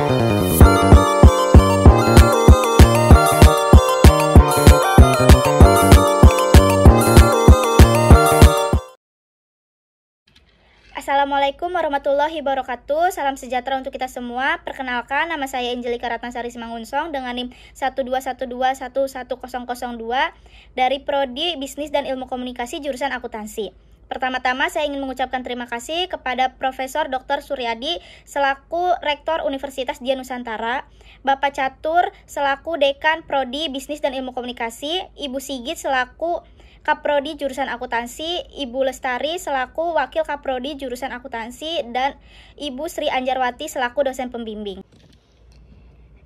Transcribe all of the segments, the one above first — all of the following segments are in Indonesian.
Assalamualaikum warahmatullahi wabarakatuh. Salam sejahtera untuk kita semua. Perkenalkan, nama saya Angelika Ratnasari Simangunsong dengan NIM 121211002 dari Prodi Bisnis dan Ilmu Komunikasi jurusan Akuntansi. Pertama-tama saya ingin mengucapkan terima kasih kepada Profesor Dr. Suryadi selaku Rektor Universitas Dian Nusantara, Bapak Catur selaku Dekan Prodi Bisnis dan Ilmu Komunikasi, Ibu Sigit selaku Kaprodi jurusan Akuntansi, Ibu Lestari selaku Wakil Kaprodi jurusan Akuntansi, dan Ibu Sri Anjarwati selaku dosen pembimbing.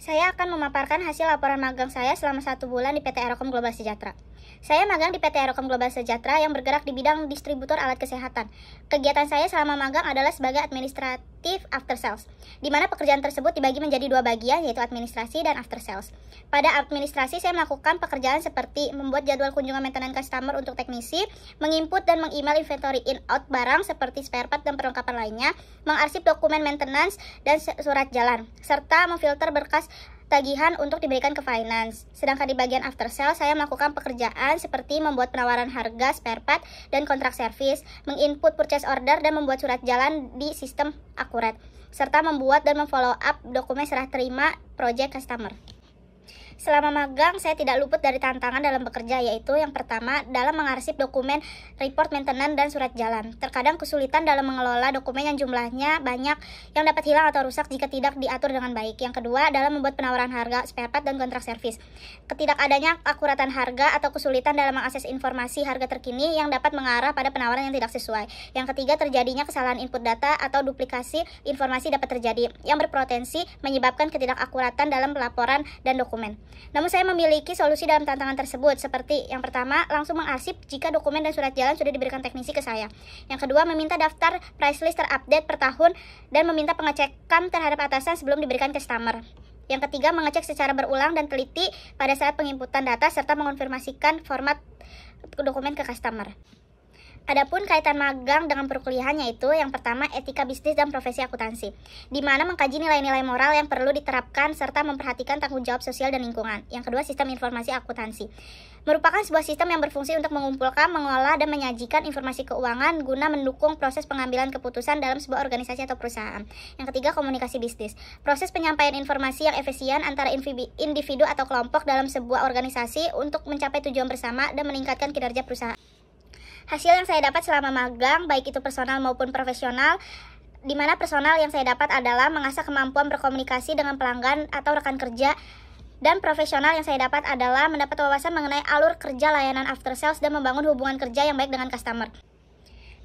Saya akan memaparkan hasil laporan magang saya selama 1 bulan di PT Aerokom Global Sejahtera. Saya magang di PT Aerokom Global Sejahtera yang bergerak di bidang distributor alat kesehatan. Kegiatan saya selama magang adalah sebagai administratif after sales, di mana pekerjaan tersebut dibagi menjadi 2 bagian, yaitu administrasi dan after sales. Pada administrasi saya melakukan pekerjaan seperti membuat jadwal kunjungan maintenance customer untuk teknisi, menginput dan meng-email inventory in-out barang seperti spare part dan perlengkapan lainnya, mengarsip dokumen maintenance dan surat jalan, serta memfilter berkas tagihan untuk diberikan ke finance. Sedangkan di bagian after sales, saya melakukan pekerjaan seperti membuat penawaran harga spare part dan kontrak servis, menginput purchase order dan membuat surat jalan di sistem akurat, serta membuat dan memfollow up dokumen serah terima project customer. Selama magang, saya tidak luput dari tantangan dalam bekerja, yaitu yang pertama dalam mengarsip dokumen report maintenance dan surat jalan. Terkadang kesulitan dalam mengelola dokumen yang jumlahnya banyak yang dapat hilang atau rusak jika tidak diatur dengan baik. Yang kedua, dalam membuat penawaran harga spare part dan kontrak servis. Ketidakadanya akuratan harga atau kesulitan dalam mengakses informasi harga terkini yang dapat mengarah pada penawaran yang tidak sesuai. Yang ketiga, terjadinya kesalahan input data atau duplikasi informasi dapat terjadi yang berpotensi menyebabkan ketidakakuratan dalam pelaporan dan dokumen. Namun saya memiliki solusi dalam tantangan tersebut, seperti yang pertama, langsung mengarsip jika dokumen dan surat jalan sudah diberikan teknisi ke saya. Yang kedua, meminta daftar price list terupdate per tahun dan meminta pengecekan terhadap atasan sebelum diberikan ke customer. Yang ketiga, mengecek secara berulang dan teliti pada saat penginputan data serta mengonfirmasikan format dokumen ke customer. Adapun kaitan magang dengan perkuliahan, yaitu yang pertama etika bisnis dan profesi akuntansi, di mana mengkaji nilai-nilai moral yang perlu diterapkan serta memperhatikan tanggung jawab sosial dan lingkungan. Yang kedua, sistem informasi akuntansi merupakan sebuah sistem yang berfungsi untuk mengumpulkan, mengolah, dan menyajikan informasi keuangan guna mendukung proses pengambilan keputusan dalam sebuah organisasi atau perusahaan. Yang ketiga, komunikasi bisnis, proses penyampaian informasi yang efisien antara individu atau kelompok dalam sebuah organisasi untuk mencapai tujuan bersama dan meningkatkan kinerja perusahaan. Hasil yang saya dapat selama magang, baik itu personal maupun profesional, di mana personal yang saya dapat adalah mengasah kemampuan berkomunikasi dengan pelanggan atau rekan kerja, dan profesional yang saya dapat adalah mendapat wawasan mengenai alur kerja layanan after sales dan membangun hubungan kerja yang baik dengan customer.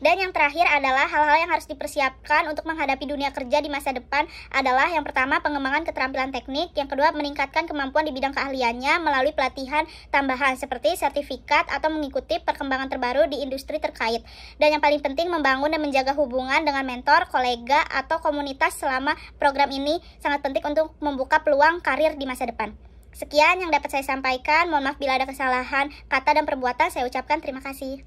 Dan yang terakhir adalah hal-hal yang harus dipersiapkan untuk menghadapi dunia kerja di masa depan adalah yang pertama, pengembangan keterampilan teknik, yang kedua, meningkatkan kemampuan di bidang keahliannya melalui pelatihan tambahan seperti sertifikat atau mengikuti perkembangan terbaru di industri terkait, dan yang paling penting, membangun dan menjaga hubungan dengan mentor, kolega, atau komunitas selama program ini sangat penting untuk membuka peluang karir di masa depan. Sekian yang dapat saya sampaikan, mohon maaf bila ada kesalahan kata dan perbuatan, saya ucapkan terima kasih.